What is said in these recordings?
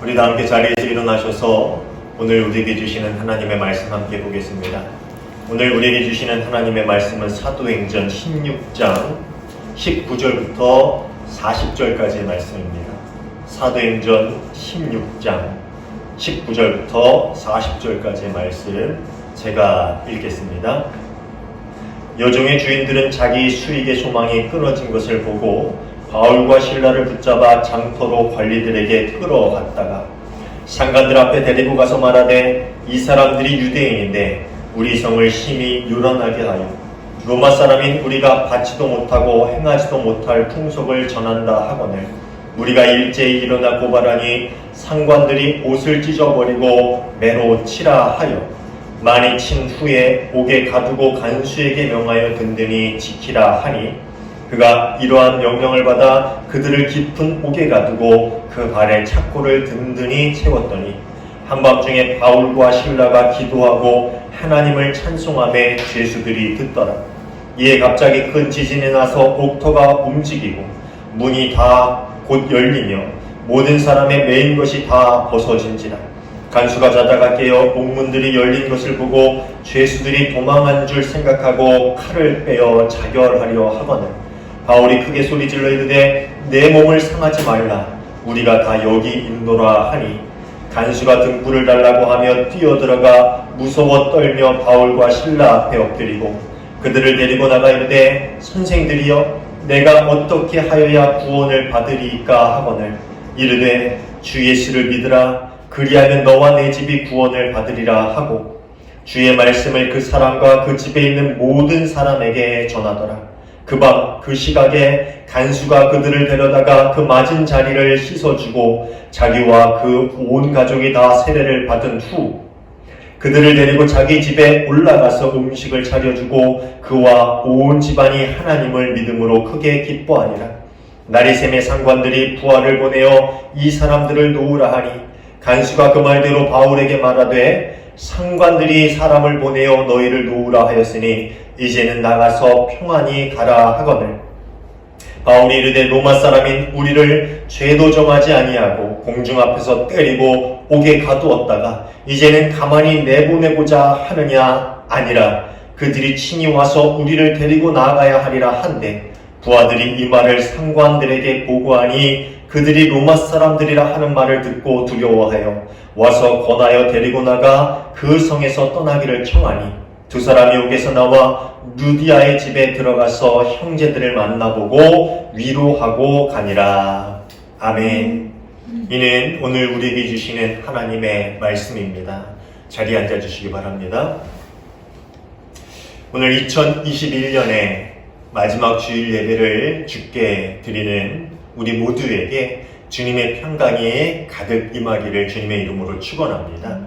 우리 다 함께 자리에서 일어나셔서 오늘 우리에게 주시는 하나님의 말씀 함께 보겠습니다. 오늘 우리에게 주시는 하나님의 말씀은 사도행전 16장 19절부터 40절까지의 말씀입니다. 사도행전 16장 19절부터 40절까지의 말씀 제가 읽겠습니다. 여종의 주인들은 자기 수익의 소망이 끊어진 것을 보고 바울과 실라를 붙잡아 장터로 관리들에게 끌어갔다가 상관들 앞에 데리고 가서 말하되 이 사람들이 유대인인데 우리 성을 심히 요란하게 하여 로마 사람인 우리가 받지도 못하고 행하지도 못할 풍속을 전한다 하거늘 우리가 일제히 일어나 고발하니 상관들이 옷을 찢어버리고 매로 치라 하여 많이 친 후에 옥에 가두고 간수에게 명하여 든든히 지키라 하니 그가 이러한 명령을 받아 그들을 깊은 옥에 가두고 그 발에 착고를 든든히 채웠더니 한밤중에 바울과 실라가 기도하고 하나님을 찬송하며 죄수들이 듣더라. 이에 갑자기 큰 지진이 나서 옥터가 움직이고 문이 다 곧 열리며 모든 사람의 매인 것이 다 벗어진지라. 간수가 자다가 깨어 옥문들이 열린 것을 보고 죄수들이 도망한 줄 생각하고 칼을 빼어 자결하려 하거늘 바울이 크게 소리질러 이르되 내 몸을 상하지 말라 우리가 다 여기 있노라 하니 간수가 등불을 달라고 하며 뛰어들어가 무서워 떨며 바울과 실라 앞에 엎드리고 그들을 데리고 나가 이르되 선생들이여 내가 어떻게 하여야 구원을 받으리이까 하거늘 이르되 주 예수를 믿으라 그리하면 너와 내 집이 구원을 받으리라 하고 주의 말씀을 그 사람과 그 집에 있는 모든 사람에게 전하더라. 그 밤 그 시각에 간수가 그들을 데려다가 그 맞은 자리를 씻어주고 자기와 그 온 가족이 다 세례를 받은 후 그들을 데리고 자기 집에 올라가서 음식을 차려주고 그와 온 집안이 하나님을 믿음으로 크게 기뻐하니라. 날이 새매 상관들이 부하를 보내어 이 사람들을 놓으라 하니 간수가 그 말대로 바울에게 말하되 상관들이 사람을 보내어 너희를 놓으라 하였으니 이제는 나가서 평안히 가라 하거늘 바울이 이르되 로마 사람인 우리를 죄도 정하지 아니하고 공중 앞에서 때리고 옥에 가두었다가 이제는 가만히 내보내고자 하느냐 아니라 그들이 친히 와서 우리를 데리고 나아가야 하리라 한데 부하들이 이 말을 상관들에게 보고하니 그들이 로마 사람들이라 하는 말을 듣고 두려워하여 와서 권하여 데리고 나가 그 성에서 떠나기를 청하니 두 사람이 옥에서 나와 루디아의 집에 들어가서 형제들을 만나보고 위로하고 가니라. 아멘. 이는 오늘 우리에게 주시는 하나님의 말씀입니다. 자리에 앉아주시기 바랍니다. 오늘 2021년의 마지막 주일 예배를 주께 드리는 우리 모두에게 주님의 평강이 가득 임하기를 주님의 이름으로 축원합니다.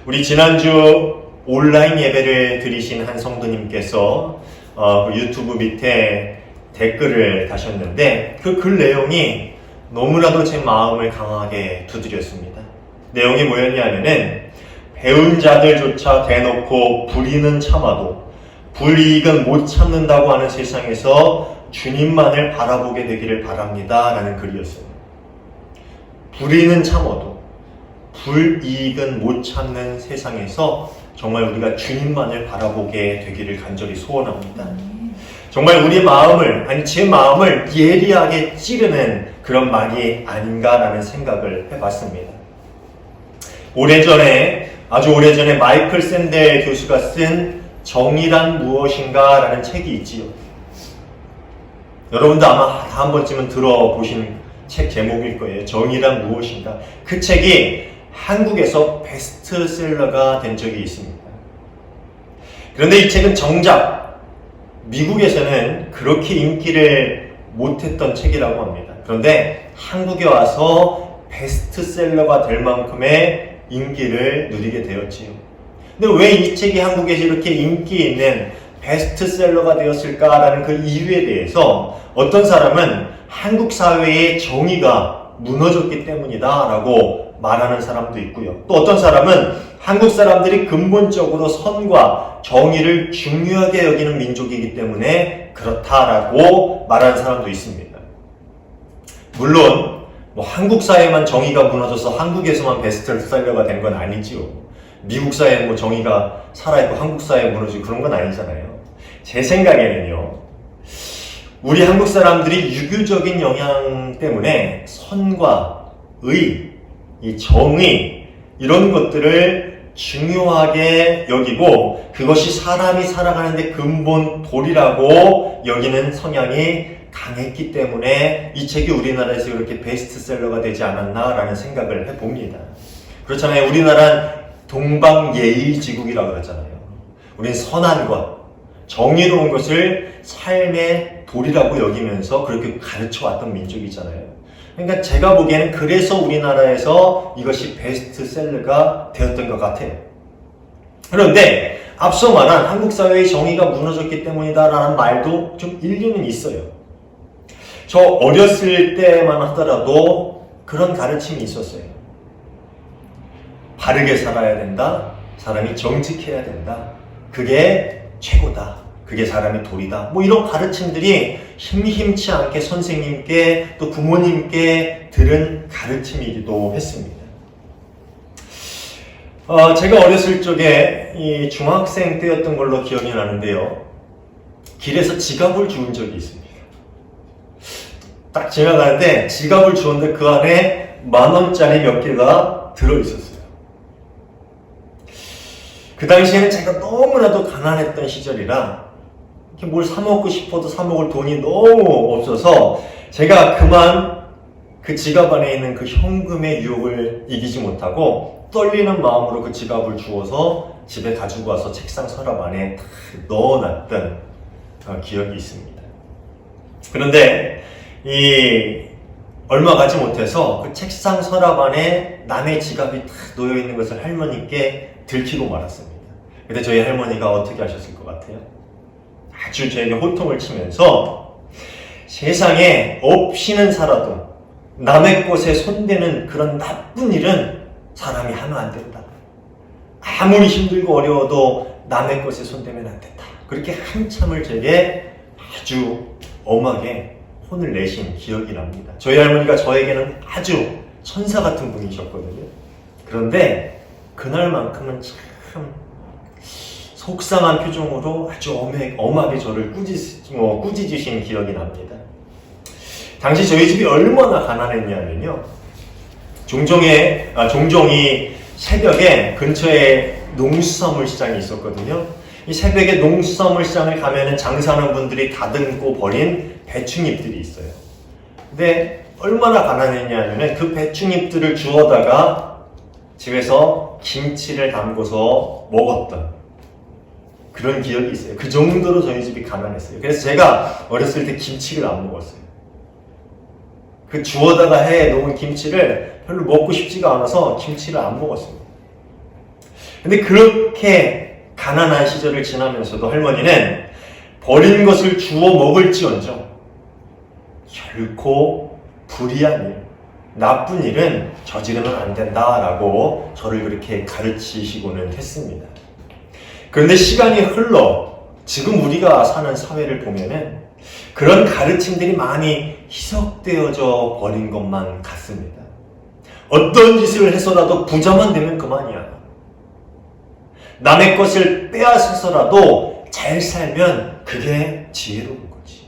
우리 지난주 온라인 예배를 드리신 한 성도님께서 유튜브 밑에 댓글을 다셨는데 그 글 내용이 너무나도 제 마음을 강하게 두드렸습니다. 내용이 뭐였냐면은 배운 자들조차 대놓고 불의는 참아도 불이익은 못 참는다고 하는 세상에서 주님만을 바라보게 되기를 바랍니다 라는 글이었어요. 불의는 참아도 불이익은 못 참는 세상에서 정말 우리가 주님만을 바라보게 되기를 간절히 소원합니다. 정말 우리 마음을, 아니 제 마음을 예리하게 찌르는 그런 말이 아닌가라는 생각을 해봤습니다. 아주 오래전에 마이클 샌델 교수가 쓴 정의란 무엇인가 라는 책이 있지요. 여러분도 아마 한 번쯤은 들어보신 책 제목일 거예요. 정의란 무엇인가. 그 책이 한국에서 베스트셀러가 된 적이 있습니다. 그런데 이 책은 정작 미국에서는 그렇게 인기를 못했던 책이라고 합니다. 그런데 한국에 와서 베스트셀러가 될 만큼의 인기를 누리게 되었지요. 근데 왜 이 책이 한국에서 이렇게 인기 있는 베스트셀러가 되었을까라는 그 이유에 대해서 어떤 사람은 한국 사회의 정의가 무너졌기 때문이다 라고 말하는 사람도 있고요. 또 어떤 사람은 한국 사람들이 근본적으로 선과 정의를 중요하게 여기는 민족이기 때문에 그렇다라고 말하는 사람도 있습니다. 물론 뭐 한국 사회만 정의가 무너져서 한국에서만 베스트셀러가 된 건 아니지요. 미국 사회에 뭐 정의가 살아있고 한국 사회에 무너지고 그런 건 아니잖아요. 제 생각에는요, 우리 한국 사람들이 유교적인 영향 때문에 선과 의, 이 정의, 이런 것들을 중요하게 여기고 그것이 사람이 살아가는데 근본 도리라고 여기는 성향이 강했기 때문에 이 책이 우리나라에서 이렇게 베스트셀러가 되지 않았나라는 생각을 해봅니다. 그렇잖아요. 우리나라는 동방예의지국이라고 그러잖아요. 우리는 선한 것, 정의로운 것을 삶의 도리라고 여기면서 그렇게 가르쳐왔던 민족이잖아요. 그러니까 제가 보기에는 그래서 우리나라에서 이것이 베스트셀러가 되었던 것 같아요. 그런데 앞서 말한 한국 사회의 정의가 무너졌기 때문이다라는 말도 좀 일리는 있어요. 저 어렸을 때만 하더라도 그런 가르침이 있었어요. 바르게 살아야 된다. 사람이 정직해야 된다. 그게 최고다. 그게 사람의 도리다. 뭐 이런 가르침들이 심심치 않게 선생님께 또 부모님께 들은 가르침이기도 했습니다. 제가 어렸을 적에 이 중학생 때였던 걸로 기억이 나는데요. 길에서 지갑을 주운 적이 있습니다. 딱 지나가는데 지갑을 주었는데 그 안에 10,000원짜리 몇 개가 들어있었어요. 그 당시에는 제가 너무나도 가난했던 시절이라 이렇게 뭘 사먹고 싶어도 사먹을 돈이 너무 없어서 제가 그만 그 지갑 안에 있는 그 현금의 유혹을 이기지 못하고 떨리는 마음으로 그 지갑을 주워서 집에 가지고 와서 책상 서랍 안에 딱 넣어놨던 기억이 있습니다. 그런데 얼마 가지 못해서 그 책상 서랍 안에 남의 지갑이 딱 놓여있는 것을 할머니께 들키고 말았습니다. 근데 저희 할머니가 어떻게 하셨을 것 같아요? 아주 저에게 호통을 치면서 세상에 없이는 살아도 남의 것에 손대는 그런 나쁜 일은 사람이 하면 안 된다. 아무리 힘들고 어려워도 남의 것에 손대면 안 된다. 그렇게 한참을 제게 아주 엄하게 혼을 내신 기억이 납니다. 저희 할머니가 저에게는 아주 천사 같은 분이셨거든요. 그런데 그날만큼은 참 속상한 표정으로 아주 엄하게 저를 꾸짖으신 기억이 납니다. 당시 저희 집이 얼마나 가난했냐면요. 종종이 새벽에 근처에 농수산물 시장이 있었거든요. 이 새벽에 농수산물 시장을 가면은 장사하는 분들이 다듬고 버린 배춧잎들이 있어요. 근데 얼마나 가난했냐면은 그 배춧잎들을 주워다가 집에서 김치를 담궈서 먹었던 그런 기억이 있어요. 그 정도로 저희 집이 가난했어요. 그래서 제가 어렸을 때 김치를 안 먹었어요. 그 주워다가 해 놓은 김치를 별로 먹고 싶지가 않아서 김치를 안 먹었습니다. 근데 그렇게 가난한 시절을 지나면서도 할머니는 버린 것을 주워 먹을지언정 결코 불의한 일, 나쁜 일은 저지르면 안 된다라고 저를 그렇게 가르치시고는 했습니다. 그런데 시간이 흘러 지금 우리가 사는 사회를 보면은 그런 가르침들이 많이 희석되어져 버린 것만 같습니다. 어떤 짓을 해서라도 부자만 되면 그만이야. 남의 것을 빼앗아서라도 잘 살면 그게 지혜로운 거지.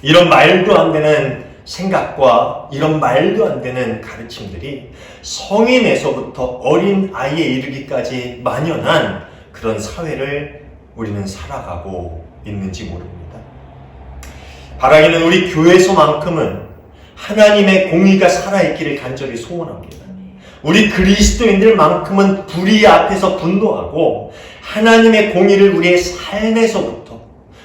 이런 말도 안 되는 생각과 이런 말도 안 되는 가르침들이 성인에서부터 어린 아이에 이르기까지 만연한 그런 사회를 우리는 살아가고 있는지 모릅니다. 바라기는 우리 교회에서만큼은 하나님의 공의가 살아있기를 간절히 소원합니다. 우리 그리스도인들만큼은 불의 앞에서 분노하고 하나님의 공의를 우리의 삶에서부터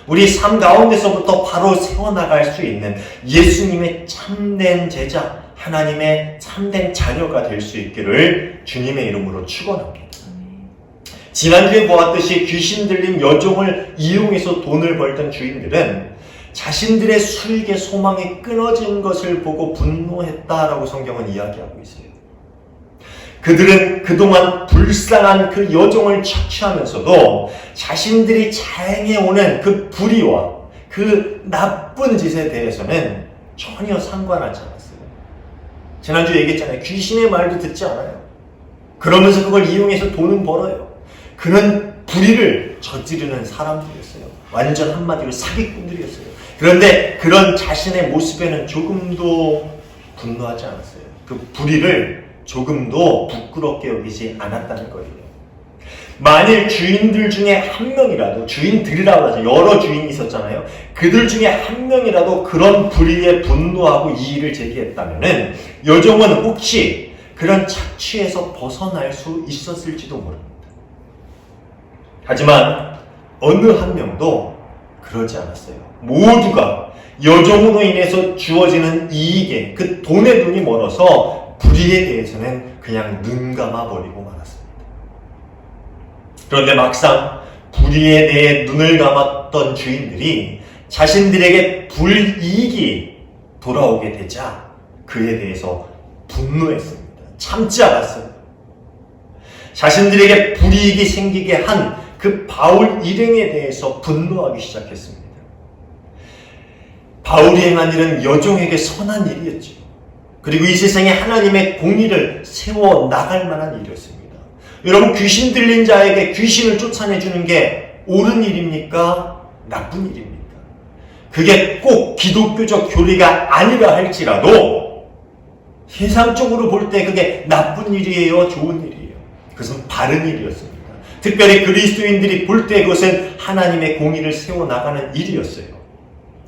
우리 삶 가운데서부터 바로 세워나갈 수 있는 예수님의 참된 제자, 하나님의 참된 자녀가 될 수 있기를 주님의 이름으로 축원합니다. 지난주에 보았듯이 귀신 들린 여종을 이용해서 돈을 벌던 주인들은 자신들의 수익의 소망이 끊어진 것을 보고 분노했다라고 성경은 이야기하고 있어요. 그들은 그동안 불쌍한 그 여종을 착취하면서도 자신들이 자행해오는 그 불의와 그 나쁜 짓에 대해서는 전혀 상관하지 않았어요. 지난주에 얘기했잖아요. 귀신의 말도 듣지 않아요. 그러면서 그걸 이용해서 돈은 벌어요. 그런 불의를 저지르는 사람들이었어요. 완전 한마디로 사기꾼들이었어요. 그런데 그런 자신의 모습에는 조금도 분노하지 않았어요. 그 불의를 조금도 부끄럽게 여기지 않았다는 거예요. 만일 주인들 중에 한 명이라도, 주인들이라고 하죠. 여러 주인이 있었잖아요. 그들 중에 한 명이라도 그런 불의에 분노하고 이의를 제기했다면은 여종은 혹시 그런 착취에서 벗어날 수 있었을지도 모릅니다. 하지만 어느 한 명도 그러지 않았어요. 모두가 여종으로 인해서 주어지는 이익에, 그 돈에 눈이 멀어서 불의에 대해서는 그냥 눈 감아버리고 말았습니다. 그런데 막상 불의에 대해 눈을 감았던 주인들이 자신들에게 불이익이 돌아오게 되자 그에 대해서 분노했습니다. 참지 않았어요. 자신들에게 불이익이 생기게 한 그 바울 일행에 대해서 분노하기 시작했습니다. 바울이 행한 일은 여종에게 선한 일이었죠. 그리고 이 세상에 하나님의 공의를 세워 나갈 만한 일이었습니다. 여러분, 귀신 들린 자에게 귀신을 쫓아내주는 게 옳은 일입니까? 나쁜 일입니까? 그게 꼭 기독교적 교리가 아니라 할지라도 세상적으로 볼 때 그게 나쁜 일이에요? 좋은 일이에요? 그것은 바른 일이었습니다. 특별히 그리스도인들이 볼 때 그것은 하나님의 공의를 세워나가는 일이었어요.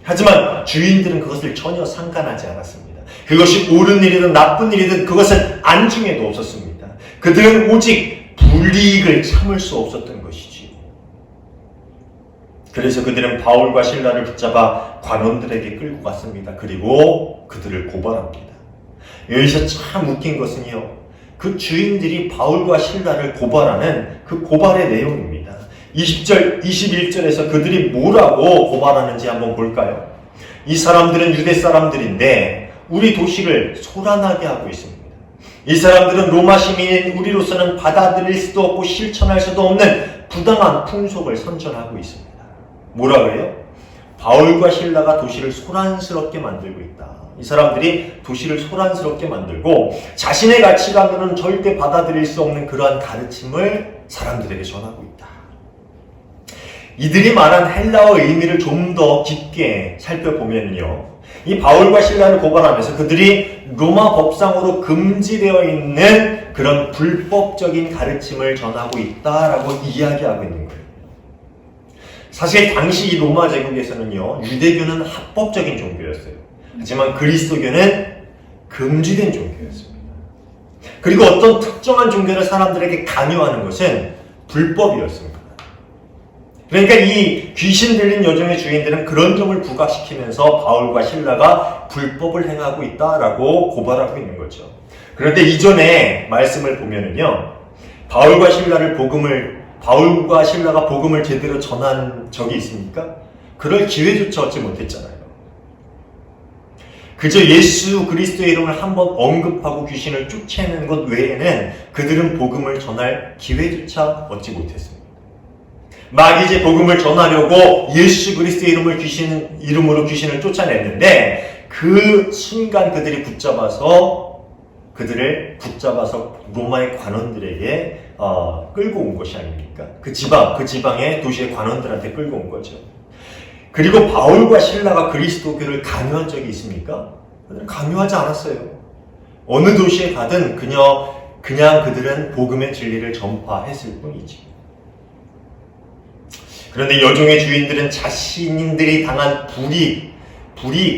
하지만 주인들은 그것을 전혀 상관하지 않았습니다. 그것이 옳은 일이든 나쁜 일이든 그것은 안중에도 없었습니다. 그들은 오직 불이익을 참을 수 없었던 것이지요. 그래서 그들은 바울과 실라를 붙잡아 관원들에게 끌고 갔습니다. 그리고 그들을 고발합니다. 여기서 참 웃긴 것은요, 그 주인들이 바울과 실라를 고발하는 그 고발의 내용입니다. 20절, 21절에서 그들이 뭐라고 고발하는지 한번 볼까요? 이 사람들은 유대 사람들인데 우리 도시를 소란하게 하고 있습니다. 이 사람들은 로마 시민인 우리로서는 받아들일 수도 없고 실천할 수도 없는 부당한 풍속을 선전하고 있습니다. 뭐라 그래요? 바울과 실라가 도시를 소란스럽게 만들고 있다. 이 사람들이 도시를 소란스럽게 만들고 자신의 가치관으로는 절대 받아들일 수 없는 그러한 가르침을 사람들에게 전하고 있다. 이들이 말한 헬라어 의미를 좀 더 깊게 살펴보면요, 이 바울과 실라를 고발하면서 그들이 로마 법상으로 금지되어 있는 그런 불법적인 가르침을 전하고 있다라고 이야기하고 있는 거예요. 사실 당시 이 로마 제국에서는요, 유대교는 합법적인 종교였어요. 하지만 그리스도교는 금지된 종교였습니다. 그리고 어떤 특정한 종교를 사람들에게 강요하는 것은 불법이었습니다. 그러니까 이 귀신 들린 여종의 주인들은 그런 점을 부각시키면서 바울과 실라가 불법을 행하고 있다라고 고발하고 있는 거죠. 그런데 이전에 말씀을 보면은요, 바울과 실라가 복음을 제대로 전한 적이 있습니까? 그럴 기회조차 얻지 못했잖아요. 그저 예수 그리스도의 이름을 한번 언급하고 귀신을 쫓아내는 것 외에는 그들은 복음을 전할 기회조차 얻지 못했습니다. 막 이제 복음을 전하려고 예수 그리스도의 이름으로 귀신을 쫓아냈는데 그 순간 그들을 붙잡아서 로마의 관원들에게 끌고 온 것이 아닙니까? 그 지방의 도시의 관원들한테 끌고 온 거죠. 그리고 바울과 실라가 그리스도교를 강요한 적이 있습니까? 강요하지 않았어요. 어느 도시에 가든 그냥 그들은 복음의 진리를 전파했을 뿐이지. 그런데 여종의 주인들은 자신들이 당한 불이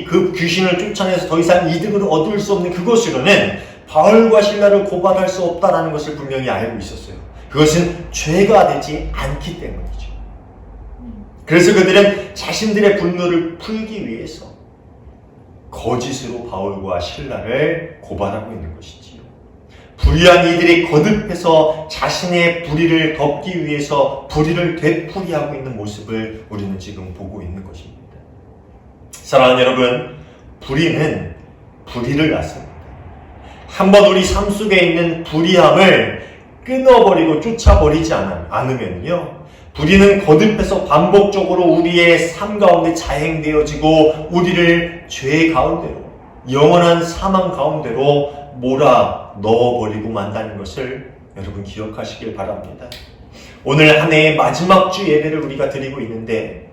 그 귀신을 쫓아내서 더 이상 이득을 얻을 수 없는 그것으로는 바울과 실라를 고발할 수 없다는 것을 분명히 알고 있었어요. 그것은 죄가 되지 않기 때문이죠. 그래서 그들은 자신들의 분노를 풀기 위해서 거짓으로 바울과 실라를 고발하고 있는 것이지요. 불의한 이들이 거듭해서 자신의 불의를 덮기 위해서 불의를 되풀이하고 있는 모습을 우리는 지금 보고 있는 것입니다. 사랑하는 여러분, 불의는 불의를 낳습니다. 한번 우리 삶 속에 있는 불의함을 끊어버리고 쫓아버리지 않으면요, 불의는 거듭해서 반복적으로 우리의 삶 가운데 자행되어지고 우리를 죄 가운데로, 영원한 사망 가운데로 몰아 넣어버리고 만다는 것을 여러분 기억하시길 바랍니다. 오늘 한 해의 마지막 주 예배를 우리가 드리고 있는데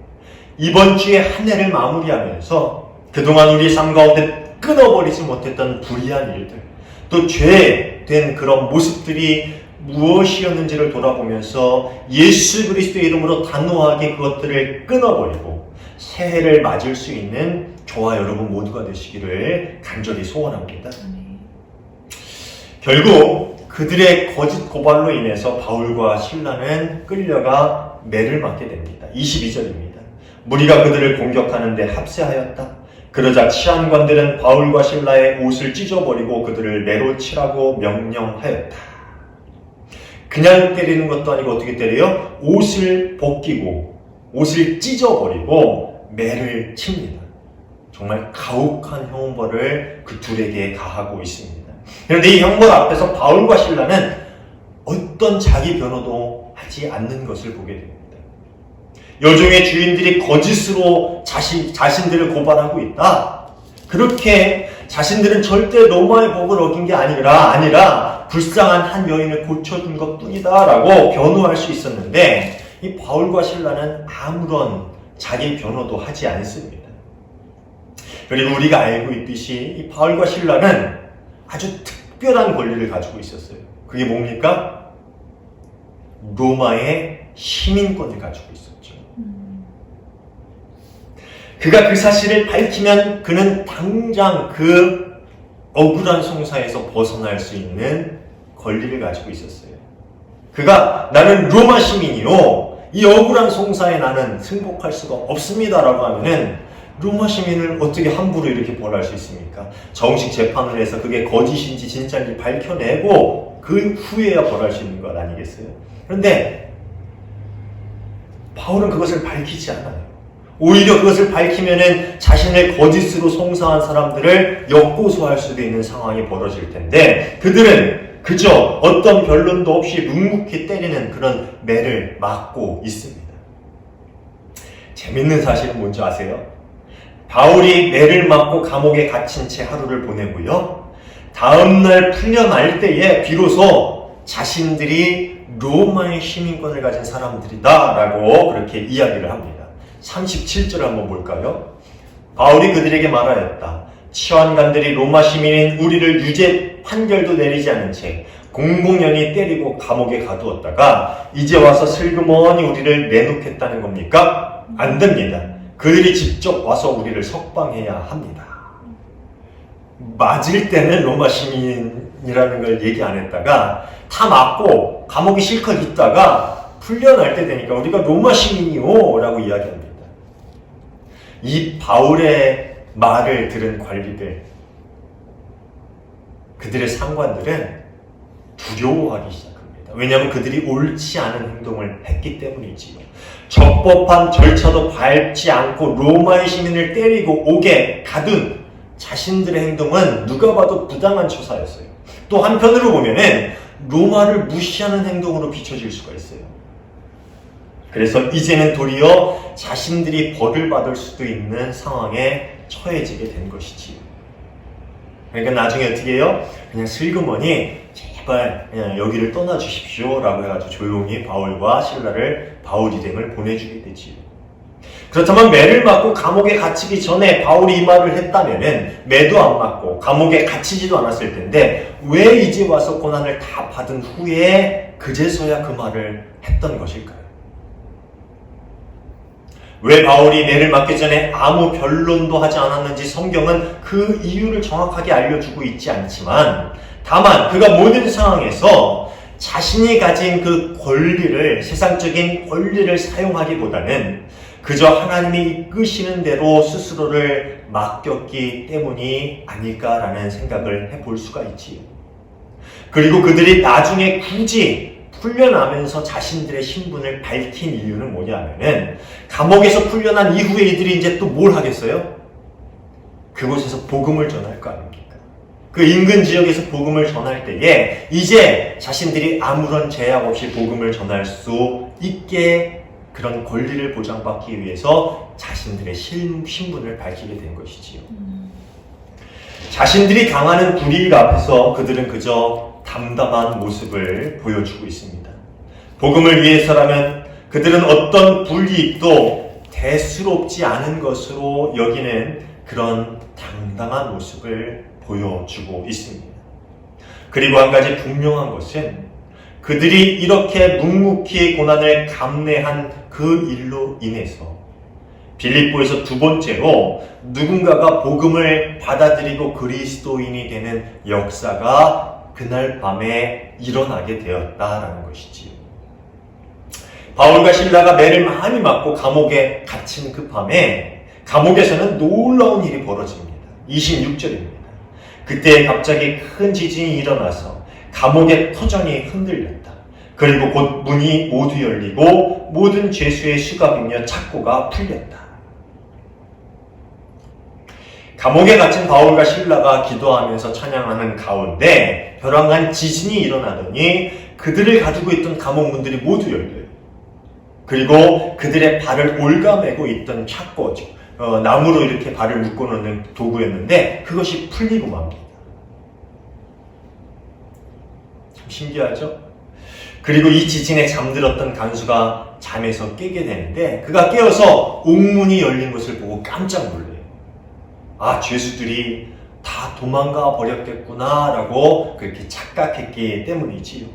이번 주에 한 해를 마무리하면서 그동안 우리 삶 가운데 끊어버리지 못했던 불의한 일들, 또 죄된 그런 모습들이 무엇이었는지를 돌아보면서 예수 그리스도의 이름으로 단호하게 그것들을 끊어버리고 새해를 맞을 수 있는 저와 여러분 모두가 되시기를 간절히 소원합니다. 결국 그들의 거짓 고발로 인해서 바울과 실라는 끌려가 매를 맞게 됩니다. 22절입니다. 무리가 그들을 공격하는데 합세하였다. 그러자 치안관들은 바울과 실라의 옷을 찢어버리고 그들을 매로 치라고 명령하였다. 그냥 때리는 것도 아니고 어떻게 때려요? 옷을 벗기고 옷을 찢어버리고 매를 칩니다. 정말 가혹한 형벌을 그 둘에게 가하고 있습니다. 그런데 이 형벌 앞에서 바울과 실라는 어떤 자기 변호도 하지 않는 것을 보게 됩니다. 여종의 주인들이 거짓으로 자신들을 고발하고 있다. 그렇게 자신들은 절대 로마의 법을 어긴 게 아니라 불쌍한 한 여인을 고쳐준 것 뿐이다 라고 변호할 수 있었는데 이 바울과 실라는 아무런 자기 변호도 하지 않습니다. 그리고 우리가 알고 있듯이 이 바울과 실라는 아주 특별한 권리를 가지고 있었어요. 그게 뭡니까? 로마의 시민권을 가지고 있었죠. 그가 그 사실을 밝히면 그는 당장 그 억울한 송사에서 벗어날 수 있는 권리를 가지고 있었어요. 그가 나는 로마 시민이요, 이 억울한 송사에 나는 승복할 수가 없습니다라고 하면은 로마 시민을 어떻게 함부로 이렇게 벌할 수 있습니까? 정식 재판을 해서 그게 거짓인지 진짜인지 밝혀내고 그 후에야 벌할 수 있는 것 아니겠어요? 그런데 바울은 그것을 밝히지 않아요. 오히려 그것을 밝히면은 자신을 거짓으로 송사한 사람들을 역고소할 수도 있는 상황이 벌어질 텐데 그들은 그저 어떤 변론도 없이 묵묵히 때리는 그런 매를 맞고 있습니다. 재밌는 사실은 뭔지 아세요? 바울이 매를 맞고 감옥에 갇힌 채 하루를 보내고요. 다음날 풀려날 때에 비로소 자신들이 로마의 시민권을 가진 사람들이다 라고 그렇게 이야기를 합니다. 37절 한번 볼까요? 바울이 그들에게 말하였다. 치환관들이 로마 시민인 우리를 유죄 판결도 내리지 않은 채 공공연히 때리고 감옥에 가두었다가 이제 와서 슬그머니 우리를 내놓겠다는 겁니까? 안 됩니다. 그들이 직접 와서 우리를 석방해야 합니다. 맞을 때는 로마 시민이라는 걸 얘기 안 했다가 다 맞고 감옥에 실컷 있다가 풀려날 때 되니까 우리가 로마 시민이요 라고 이야기합니다. 이 바울의 말을 들은 관리들, 그들의 상관들은 두려워하기 시작합니다. 왜냐하면 그들이 옳지 않은 행동을 했기 때문이지요. 적법한 절차도 밟지 않고 로마의 시민을 때리고 옥에 가둔 자신들의 행동은 누가 봐도 부당한 처사였어요. 또 한편으로 보면은 로마를 무시하는 행동으로 비춰질 수가 있어요. 그래서 이제는 도리어 자신들이 벌을 받을 수도 있는 상황에 처해지게 된 것이지요. 그러니까 나중에 어떻게 해요? 그냥 슬그머니 제발 그냥 여기를 떠나 주십시오 라고 해가지고 조용히 바울과 실라를 바울 일행을 보내주게 되지요. 그렇다면 매를 맞고 감옥에 갇히기 전에 바울이 이 말을 했다면은 매도 안 맞고 감옥에 갇히지도 않았을 텐데 왜 이제 와서 고난을 다 받은 후에 그제서야 그 말을 했던 것일까요? 왜 바울이 매를 맞기 전에 아무 변론도 하지 않았는지 성경은 그 이유를 정확하게 알려주고 있지 않지만 다만 그가 모든 상황에서 자신이 가진 그 권리를, 세상적인 권리를 사용하기보다는 그저 하나님이 이끄시는 대로 스스로를 맡겼기 때문이 아닐까라는 생각을 해볼 수가 있지요. 그리고 그들이 나중에 굳이 풀려나면서 자신들의 신분을 밝힌 이유는 뭐냐면은 감옥에서 풀려난 이후에 이들이 이제 또 뭘 하겠어요? 그곳에서 복음을 전할 거 아닙니까? 그 인근 지역에서 복음을 전할 때에 이제 자신들이 아무런 제약 없이 복음을 전할 수 있게 그런 권리를 보장받기 위해서 자신들의 신분을 밝히게 된 것이지요. 자신들이 당하는 불이익 앞에서 그들은 그저 담담한 모습을 보여주고 있습니다. 복음을 위해서라면 그들은 어떤 불이익도 대수롭지 않은 것으로 여기는 그런 당당한 모습을 보여주고 있습니다. 그리고 한 가지 분명한 것은 그들이 이렇게 묵묵히 고난을 감내한 그 일로 인해서 빌립보에서 두 번째로 누군가가 복음을 받아들이고 그리스도인이 되는 역사가 그날 밤에 일어나게 되었다라는 것이지요. 바울과 실라가 매를 많이 맞고 감옥에 갇힌 그 밤에 감옥에서는 놀라운 일이 벌어집니다. 26절입니다. 그때 갑자기 큰 지진이 일어나서 감옥의 터전이 흔들렸다. 그리고 곧 문이 모두 열리고 모든 죄수의 수갑이며 착고가 풀렸다. 감옥에 갇힌 바울과 실라가 기도하면서 찬양하는 가운데 벼랑한 지진이 일어나더니 그들을 가지고 있던 감옥 문들이 모두 열려요. 그리고 그들의 발을 올가매고 있던 착고, 나무로 이렇게 발을 묶어놓는 도구였는데 그것이 풀리고 맙니다. 참 신기하죠? 그리고 이 지진에 잠들었던 간수가 잠에서 깨게 되는데 그가 깨어서 옥문이 열린 것을 보고 깜짝 놀라요. 아, 죄수들이 다 도망가 버렸겠구나 라고 그렇게 착각했기 때문이지요.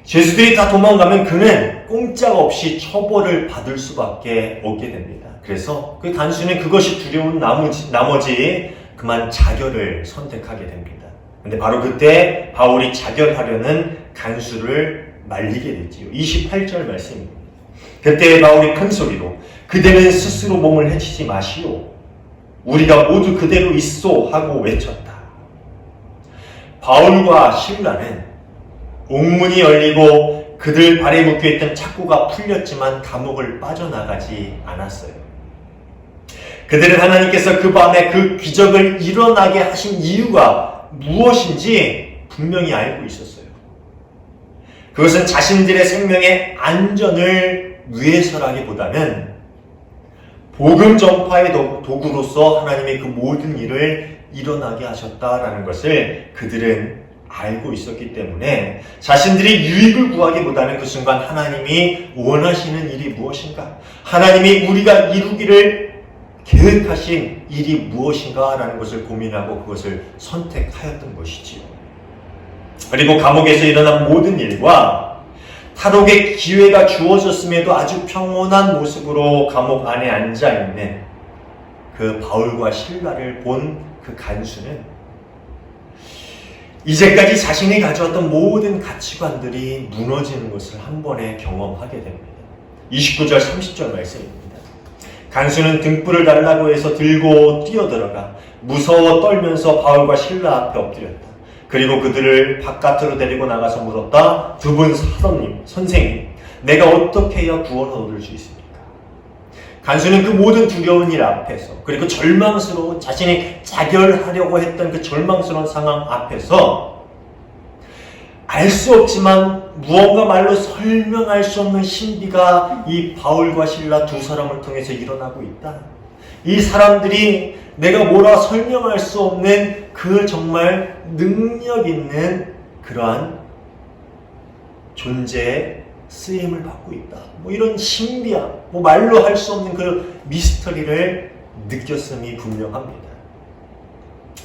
죄수들이 다 도망가면 그는 꼼짝없이 처벌을 받을 수밖에 없게 됩니다. 그래서 그 간수는 그것이 두려운 나머지 그만 자결을 선택하게 됩니다. 근데 바로 그때 바울이 자결하려는 간수를 말리게 되지요. 28절 말씀입니다. 그때 바울이 큰 소리로 그대는 스스로 몸을 해치지 마시오. 우리가 모두 그대로 있소 하고 외쳤다. 바울과 실라는 옥문이 열리고 그들 발에 묶여있던 착고가 풀렸지만 감옥을 빠져나가지 않았어요. 그들은 하나님께서 그 밤에 그 기적을 일어나게 하신 이유가 무엇인지 분명히 알고 있었어요. 그것은 자신들의 생명의 안전을 위해서라기보다는 복음 전파의 도구로서 하나님의 그 모든 일을 일어나게 하셨다라는 것을 그들은 알고 있었기 때문에 자신들이 유익을 구하기보다는 그 순간 하나님이 원하시는 일이 무엇인가, 하나님이 우리가 이루기를 계획하신 일이 무엇인가라는 것을 고민하고 그것을 선택하였던 것이지요. 그리고 감옥에서 일어난 모든 일과 탈옥의 기회가 주어졌음에도 아주 평온한 모습으로 감옥 안에 앉아있는 그 바울과 실라를 본 그 간수는 이제까지 자신이 가져왔던 모든 가치관들이 무너지는 것을 한 번에 경험하게 됩니다. 29절 30절 말씀입니다. 간수는 등불을 달라고 해서 들고 뛰어들어가 무서워 떨면서 바울과 실라 앞에 엎드렸다. 그리고 그들을 바깥으로 데리고 나가서 물었다. 두 분 사도님, 선생님, 내가 어떻게 해야 구원을 얻을 수 있습니까? 간수는 그 모든 두려운 일 앞에서, 그리고 절망스러운, 자신이 자결하려고 했던 그 절망스러운 상황 앞에서 알 수 없지만 무언가 말로 설명할 수 없는 신비가 이 바울과 실라 두 사람을 통해서 일어나고 있다. 이 사람들이 내가 뭐라 설명할 수 없는 그 정말 능력 있는 그러한 존재의 쓰임을 받고 있다. 뭐 이런 신비함, 뭐 말로 할 수 없는 그 미스터리를 느꼈음이 분명합니다.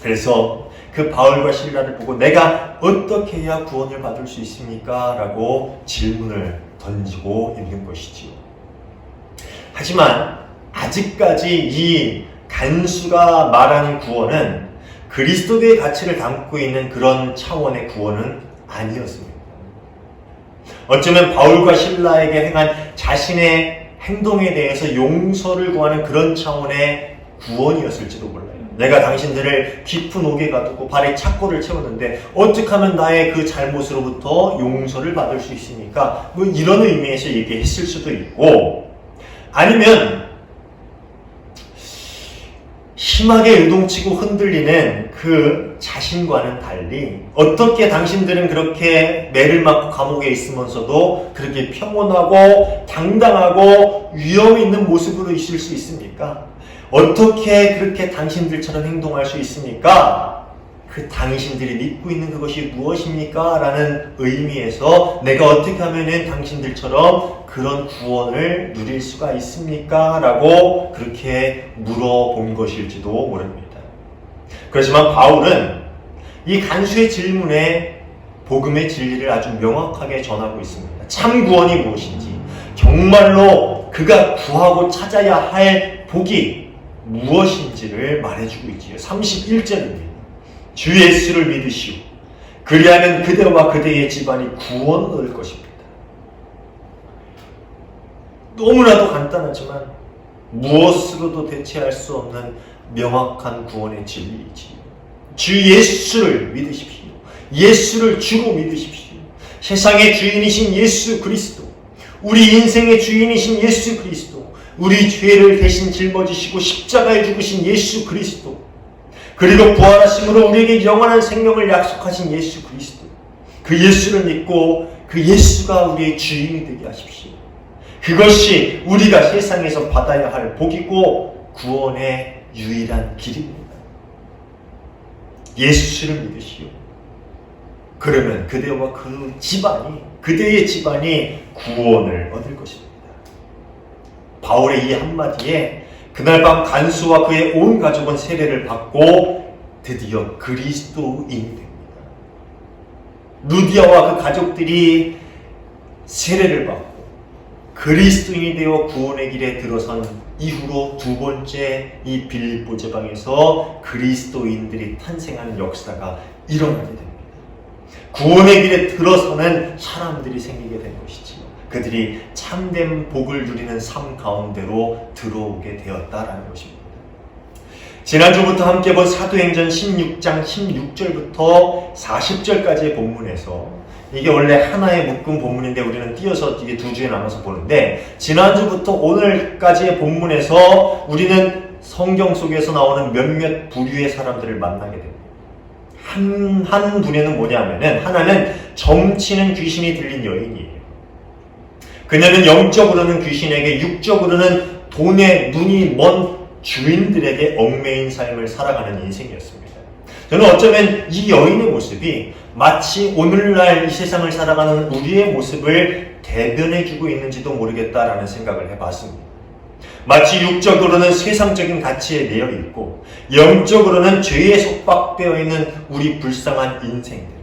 그래서 그 바울과 실라를 보고 내가 어떻게 해야 구원을 받을 수 있습니까? 라고 질문을 던지고 있는 것이지요. 하지만 아직까지 이 간수가 말하는 구원은 그리스도의 가치를 담고 있는 그런 차원의 구원은 아니었습니다. 어쩌면 바울과 실라에게 행한 자신의 행동에 대해서 용서를 구하는 그런 차원의 구원이었을지도 몰라요. 내가 당신들을 깊은 옥에 가두고 발에 착고를 채웠는데 어떻게 하면 나의 그 잘못으로부터 용서를 받을 수 있습니까? 뭐 이런 의미에서 얘기했을 수도 있고, 아니면 심하게 요동치고 흔들리는 그 자신과는 달리 어떻게 당신들은 그렇게 매를 맞고 감옥에 있으면서도 그렇게 평온하고 당당하고 위험 있는 모습으로 있을 수 있습니까? 어떻게 그렇게 당신들처럼 행동할 수 있습니까? 그 당신들이 믿고 있는 그것이 무엇입니까? 라는 의미에서 내가 어떻게 하면 당신들처럼 그런 구원을 누릴 수가 있습니까? 라고 그렇게 물어본 것일지도 모릅니다. 그렇지만 바울은 이 간수의 질문에 복음의 진리를 아주 명확하게 전하고 있습니다. 참 구원이 무엇인지, 정말로 그가 구하고 찾아야 할 복이 무엇인지를 말해주고 있지요. 31절입니다. 주 예수를 믿으시오. 그리하면 그대와 그대의 집안이 구원을 얻을 것입니다. 너무나도 간단하지만 무엇으로도 대체할 수 없는 명확한 구원의 진리이지요. 주 예수를 믿으십시오. 예수를 주로 믿으십시오. 세상의 주인이신 예수 그리스도, 우리 인생의 주인이신 예수 그리스도, 우리 죄를 대신 짊어지시고 십자가에 죽으신 예수 그리스도, 그리고 부활하심으로 우리에게 영원한 생명을 약속하신 예수 그리스도, 그 예수를 믿고 그 예수가 우리의 주인이 되게 하십시오. 그것이 우리가 세상에서 받아야 할 복이고 구원의 유일한 길입니다. 예수를 믿으시오. 그러면 그대와 그 집안이, 그대의 집안이 구원을 얻을 것입니다. 바울의 이 한마디에 그날 밤 간수와 그의 온 가족은 세례를 받고 드디어 그리스도인이 됩니다. 루디아와 그 가족들이 세례를 받고 그리스도인이 되어 구원의 길에 들어선 이후로 두 번째 이 빌립보 제방에서 그리스도인들이 탄생하는 역사가 일어나게 됩니다. 구원의 길에 들어서는 사람들이 생기게 된 것이지요. 그들이 참된 복을 누리는 삶 가운데로 들어오게 되었다라는 것입니다. 지난주부터 함께 본 사도행전 16장 16절부터 40절까지의 본문에서, 이게 원래 하나의 묶음 본문인데 우리는 띄어서 이게 두 주에 나눠서 보는데, 지난주부터 오늘까지의 본문에서 우리는 성경 속에서 나오는 몇몇 부류의 사람들을 만나게 됩니다. 한 분야는 뭐냐면은, 하나는 점치는 귀신이 들린 여인이에요. 그녀는 영적으로는 귀신에게, 육적으로는 돈에 눈이 먼 주인들에게 얽매인 삶을 살아가는 인생이었습니다. 저는 어쩌면 이 여인의 모습이 마치 오늘날 이 세상을 살아가는 우리의 모습을 대변해주고 있는지도 모르겠다라는 생각을 해봤습니다. 마치 육적으로는 세상적인 가치에 매여 있고 영적으로는 죄에 속박되어 있는 우리 불쌍한 인생들,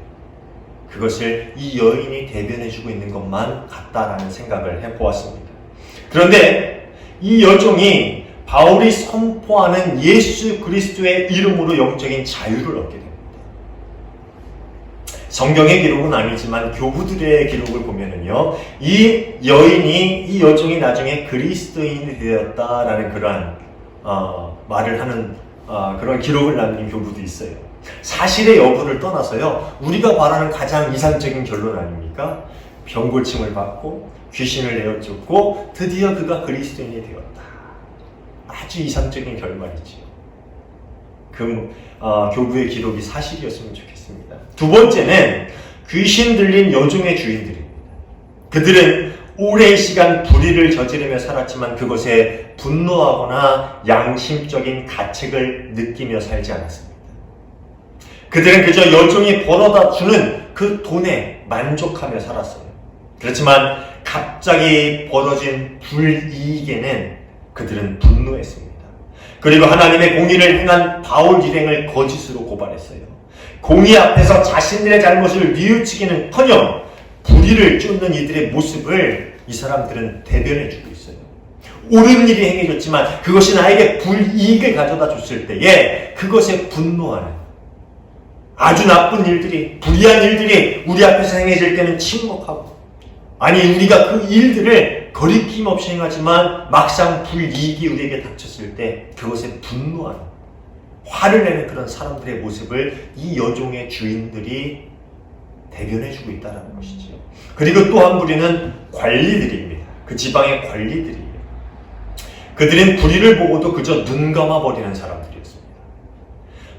그것을 이 여인이 대변해주고 있는 것만 같다라는 생각을 해보았습니다. 그런데 이 여종이 바울이 선포하는 예수 그리스도의 이름으로 영적인 자유를 얻게 됩니다. 성경의 기록은 아니지만 교부들의 기록을 보면은요, 이 여인이, 이 여종이 나중에 그리스도인이 되었다라는 그러한 말을 하는 그런 기록을 남긴 교부도 있어요. 사실의 여부를 떠나서요, 우리가 바라는 가장 이상적인 결론 아닙니까? 병고침을 받고 귀신을 내어쫓고 드디어 그가 그리스도인이 되었다. 아주 이상적인 결말이죠. 교부의 기록이 사실이었으면 좋겠습니다. 두 번째는 귀신 들린 여종의 주인들입니다. 그들은 오랜 시간 불의를 저지르며 살았지만 그것에 분노하거나 양심적인 가책을 느끼며 살지 않았습니다. 그들은 그저 여종이 벌어다 주는 그 돈에 만족하며 살았어요. 그렇지만 갑자기 벌어진 불이익에는 그들은 분노했습니다. 그리고 하나님의 공의를 행한 바울 일행을 거짓으로 고발했어요. 공의 앞에서 자신들의 잘못을 뉘우치기는커녕 불의를 쫓는 이들의 모습을 이 사람들은 대변해주고 있어요. 옳은 일이 행해졌지만 그것이 나에게 불이익을 가져다 줬을 때에 그것에 분노하는, 아주 나쁜 일들이, 불의한 일들이 우리 앞에서 행해질 때는 침묵하고, 아니 우리가 그 일들을 거리낌 없이 행하지만 막상 불이익이 우리에게 닥쳤을 때 그것에 분노하는, 화를 내는 그런 사람들의 모습을 이 여종의 주인들이 대변해주고 있다는 것이죠. 그리고 또 한 부류는 관리들입니다. 그 지방의 관리들이에요. 그들은 불의를 보고도 그저 눈 감아버리는 사람들이었습니다.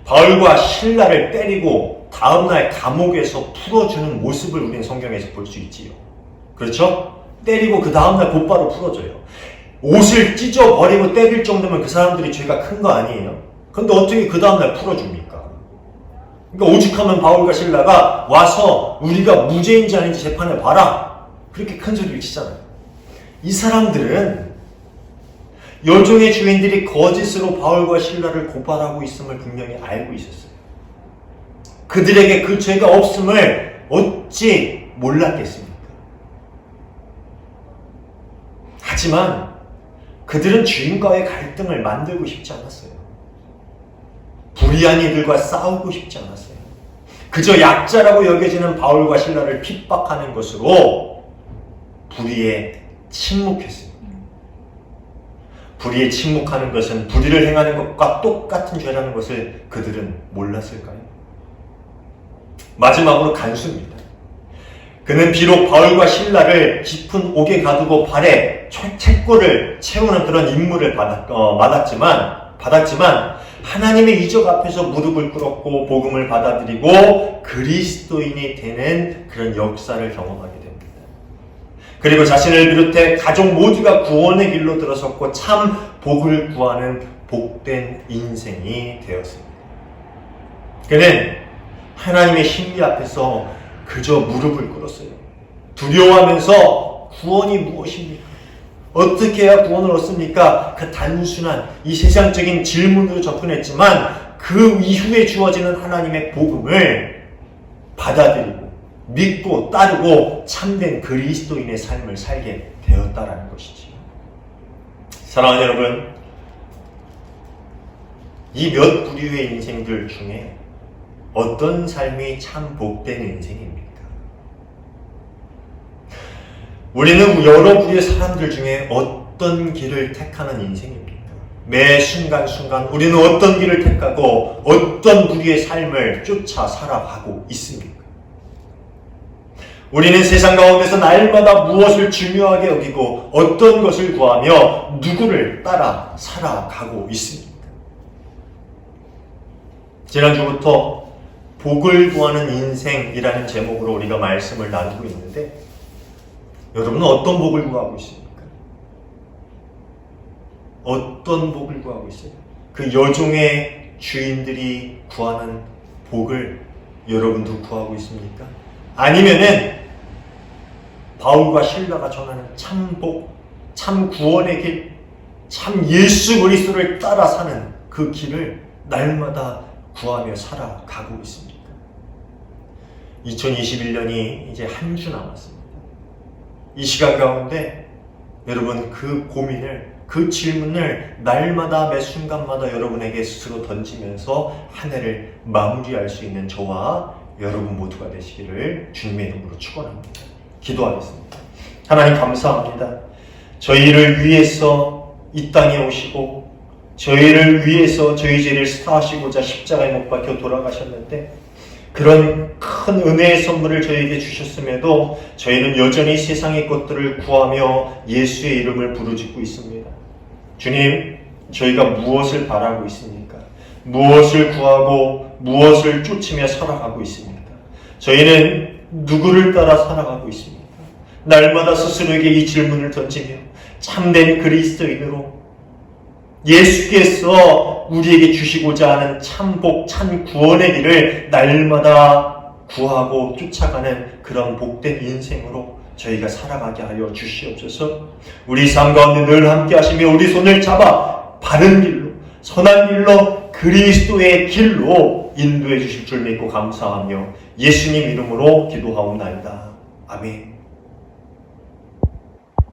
바울과 실라를 때리고 다음날 감옥에서 풀어주는 모습을 우리는 성경에서 볼 수 있지요. 그렇죠? 때리고 그 다음날 곧바로 풀어줘요. 옷을 찢어버리고 때릴 정도면 그 사람들이 죄가 큰 거 아니에요? 근데 어떻게 그 다음날 풀어줍니까? 그러니까 오죽하면 바울과 실라가 와서 우리가 무죄인지 아닌지 재판해 봐라, 그렇게 큰 소리를 치잖아요. 이 사람들은 여종의 주인들이 거짓으로 바울과 실라를 고발하고 있음을 분명히 알고 있었어요. 그들에게 그 죄가 없음을 어찌 몰랐겠습니까? 하지만 그들은 주인과의 갈등을 만들고 싶지 않았어요. 불의한 이들과 싸우고 싶지 않았어요. 그저 약자라고 여겨지는 바울과 실라를 핍박하는 것으로 불의에 침묵했습니다. 불의에 침묵하는 것은 불의를 행하는 것과 똑같은 죄라는 것을 그들은 몰랐을까요? 마지막으로 간수입니다. 그는 비록 바울과 실라를 깊은 옥에 가두고 발에 채꼴을 채우는 그런 임무를 받았지만 하나님의 이적 앞에서 무릎을 꿇었고 복음을 받아들이고 그리스도인이 되는 그런 역사를 경험하게 됩니다. 그리고 자신을 비롯해 가족 모두가 구원의 길로 들어섰고 참 복을 구하는 복된 인생이 되었습니다. 그는 하나님의 신비 앞에서 그저 무릎을 꿇었어요. 두려워하면서 구원이 무엇입니까? 어떻게 해야 구원을 얻습니까? 그 단순한 이 세상적인 질문으로 접근했지만 그 이후에 주어지는 하나님의 복음을 받아들이고 믿고 따르고 참된 그리스도인의 삶을 살게 되었다라는 것이지. 사랑하는 여러분, 이 몇 부류의 인생들 중에 어떤 삶이 참 복된 인생입니까? 우리는 여러 부류의 사람들 중에 어떤 길을 택하는 인생입니까? 매 순간순간 우리는 어떤 길을 택하고 어떤 부류의 삶을 쫓아 살아가고 있습니까? 우리는 세상 가운데서 날마다 무엇을 중요하게 여기고 어떤 것을 구하며 누구를 따라 살아가고 있습니까? 지난주부터 복을 구하는 인생이라는 제목으로 우리가 말씀을 나누고 있는데 여러분은 어떤 복을 구하고 있습니까? 어떤 복을 구하고 있어요? 그 여종의 주인들이 구하는 복을 여러분도 구하고 있습니까? 아니면은 바울과 실라가 전하는 참 복, 참 구원의 길, 참 예수 그리스도를 따라 사는 그 길을 날마다 구하며 살아가고 있습니까? 2021년이 이제 한 주 남았습니다. 이 시간 가운데 여러분 그 고민을, 그 질문을 날마다 매 순간마다 여러분에게 스스로 던지면서 한 해를 마무리할 수 있는 저와 여러분 모두가 되시기를 주님의 이름으로 축원합니다. 기도하겠습니다. 하나님 감사합니다. 저희를 위해서 이 땅에 오시고 저희를 위해서 저희 죄를 사하시고자 십자가에 못 박혀 돌아가셨는데 그런 큰 은혜의 선물을 저희에게 주셨음에도 저희는 여전히 세상의 것들을 구하며 예수의 이름을 부르짖고 있습니다. 주님, 저희가 무엇을 바라고 있습니까? 무엇을 구하고 무엇을 쫓으며 살아가고 있습니까? 저희는 누구를 따라 살아가고 있습니까? 날마다 스스로에게 이 질문을 던지며 참된 그리스도인으로 예수께서 우리에게 주시고자 하는 참복, 참 구원의 길을 날마다 구하고 쫓아가는 그런 복된 인생으로 저희가 살아가게 하여 주시옵소서. 우리 삶 가운데 늘 함께 하시며 우리 손을 잡아 바른 길로, 선한 길로, 그리스도의 길로 인도해 주실 줄 믿고 감사하며 예수님 이름으로 기도하옵나이다. 아멘.